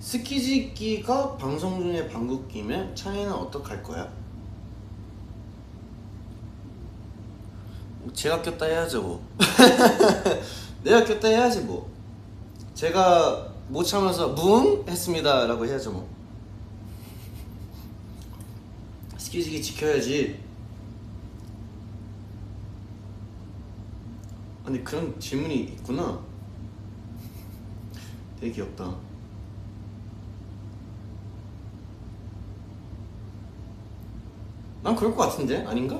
스키즈기가 방송 중에 방귀 끼면 창이는 어떡할 거야? 제가 꼈다 해야죠 뭐. 내가 꼈다 해야지 뭐. 제가 못 참아서 뭉 했습니다 라고 해야죠 뭐. 스키즈기 지켜야지. 아니 그런 질문이 있구나. 되게 귀엽다. 난 그럴 것 같은데? 아닌가?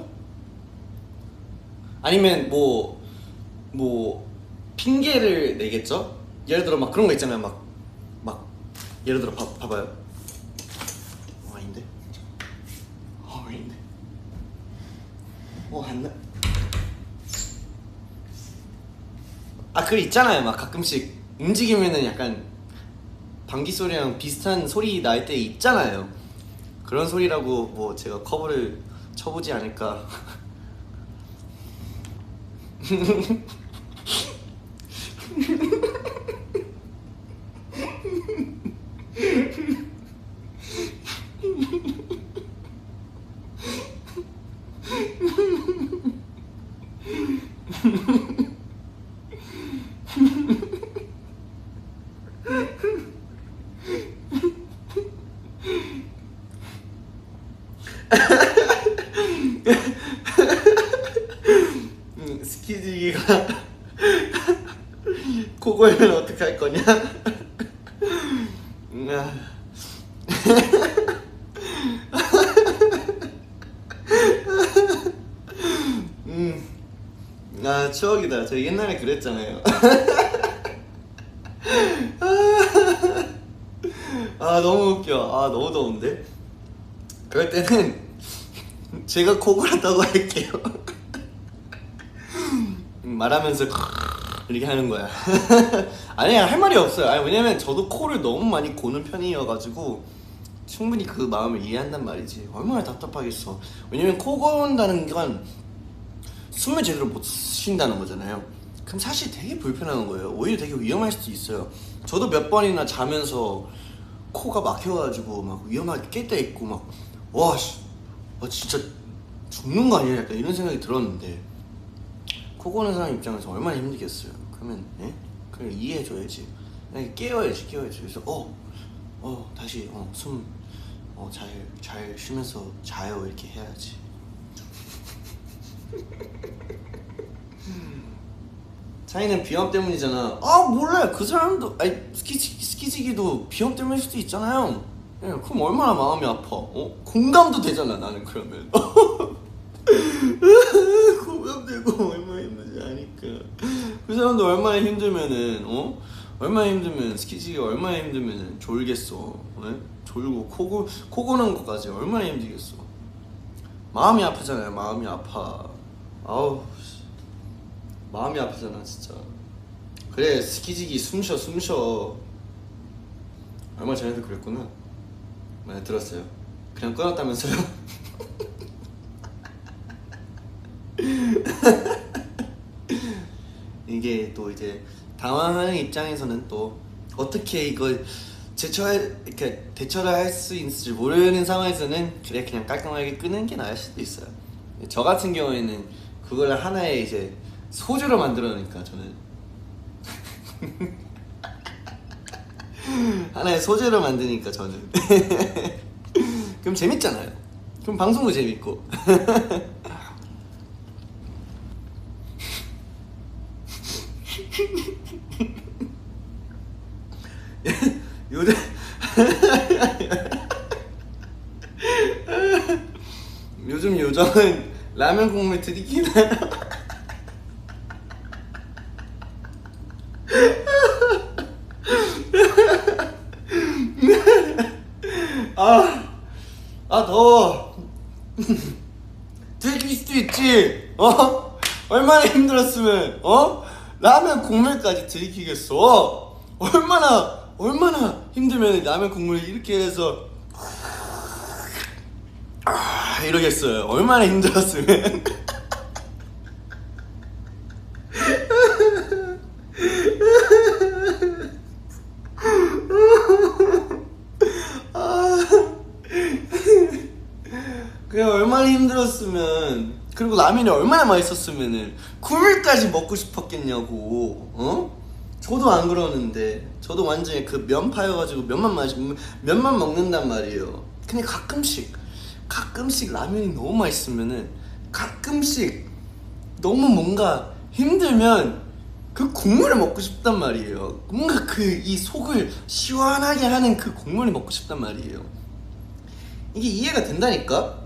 아니면 뭐 핑계를 내겠죠? 예를 들어 막 그런 거 있잖아요. 막 예를 들어 봐봐요. 아닌데? 아닌데? 안 나. 그 있잖아요. 막 가끔씩 움직이면은 약간 방귀 소리랑 비슷한 소리 날 때 있잖아요. 그런 소리라고 뭐 제가 커버를 쳐보지 않을까. 스키지기가 코 골면 어떡할 거냐? 추억이다. 저 옛날에 그랬잖아요. 너무 웃겨. 너무 더운데? 그럴 때는 제가 코 골았다고 할게요. 말하면서 이렇게 하는 거야. 아니야, 할 말이 없어요. 왜냐면 저도 코를 너무 많이 고는 편이어가지고 충분히 그 마음을 이해한단 말이지. 얼마나 답답하겠어. 왜냐면 코 고는다는 건 숨을 제대로 못 쉰다는 거잖아요. 그럼 사실 되게 불편한 거예요. 오히려 되게 위험할 수도 있어요. 저도 몇 번이나 자면서 코가 막혀가지고 막 위험하게 깰 때 있고 막 진짜 죽는 거 아니야? 약간 이런 생각이 들었는데 코 고는 사람 입장에서 얼마나 힘들겠어요. 그러면 그냥 이해해줘야지. 그냥 깨워야지. 그래서 다시 숨 잘 쉬면서 자요 이렇게 해야지. 차이는 비염 때문이잖아. 몰라요. 그 사람도 스키지기도 비염 때문일 수도 있잖아요. 그럼 얼마나 마음이 아파. 공감도 되잖아 나는 그러면. 공감되고 얼마나 힘든지 아니까. 그 사람도 얼마나 힘들면은 얼마나 힘들면 스키지기가 얼마나 힘들면은 졸겠어. 졸고 코 고는 것까지 얼마나 힘들겠어. 마음이 아프잖아요. 마음이 아파. 마음이 아프잖아 진짜. 그래 스키지기 숨쉬어. 얼마 전에도 그랬구나. 많이 들었어요. 그냥 끊었다면서요? 이게 또 이제 당황하는 입장에서는 또 어떻게 이걸 대처를 할 수 있을지 모르는 상황에서는 그냥 깔끔하게 끄는 게 나을 수도 있어요. 저 같은 경우에는 그걸 하나의 이제 소주로 만들어놓으니까 저는 하나의 소재로 만드니까 저는 그럼 재밌잖아요. 그럼 방송도 재밌고. 요즘 요정은 라면 국물 들이키나요? 더워. 들킬 수도 있지. 얼마나 힘들었으면 라면 국물까지 들이키겠어. 얼마나 힘들면 라면 국물을 이렇게 해서 이러겠어요. 얼마나 힘들었으면. 얼마나 힘들었으면, 그리고 라면이 얼마나 맛있었으면은 국물까지 먹고 싶었겠냐고. 저도 안 그러는데, 저도 완전히 그 면 파여가지고 면만 먹는단 말이에요. 근데 가끔씩 라면이 너무 맛있으면은, 가끔씩 너무 뭔가 힘들면 그 국물을 먹고 싶단 말이에요. 뭔가 그 이 속을 시원하게 하는 그 국물을 먹고 싶단 말이에요. 이게 이해가 된다니까?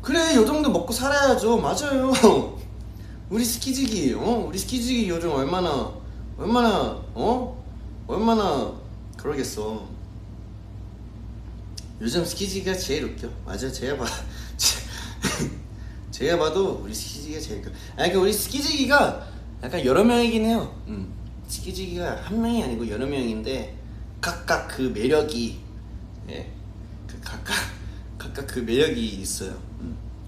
그래, 요 정도 먹고 살아야죠. 맞아요. 우리 스키지기, 우리 스키지기 요즘 얼마나 그러겠어. 요즘 스키지기가 제일 웃겨. 맞아, 제가 봐도 우리 스키지기가 제일 웃겨. 그러니까 우리 스키지기가 약간 여러 명이긴 해요. 스키지기가 한 명이 아니고 여러 명인데, 각각 그 매력이, 예, 그 각각 그 매력이 있어요.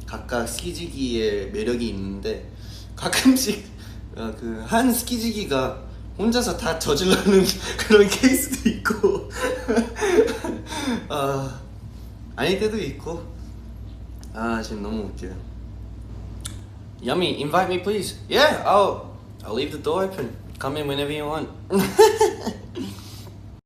각각 스키지기의 매력이 있는데, 가끔씩 그 한 스키지기가 혼자서 다 저질러는 그런 케이스도 있고 아닐 때도 있고. 지금 너무 웃겨요. Yummy, invite me please. Yeah, I'll leave the door open. Come in whenever you want.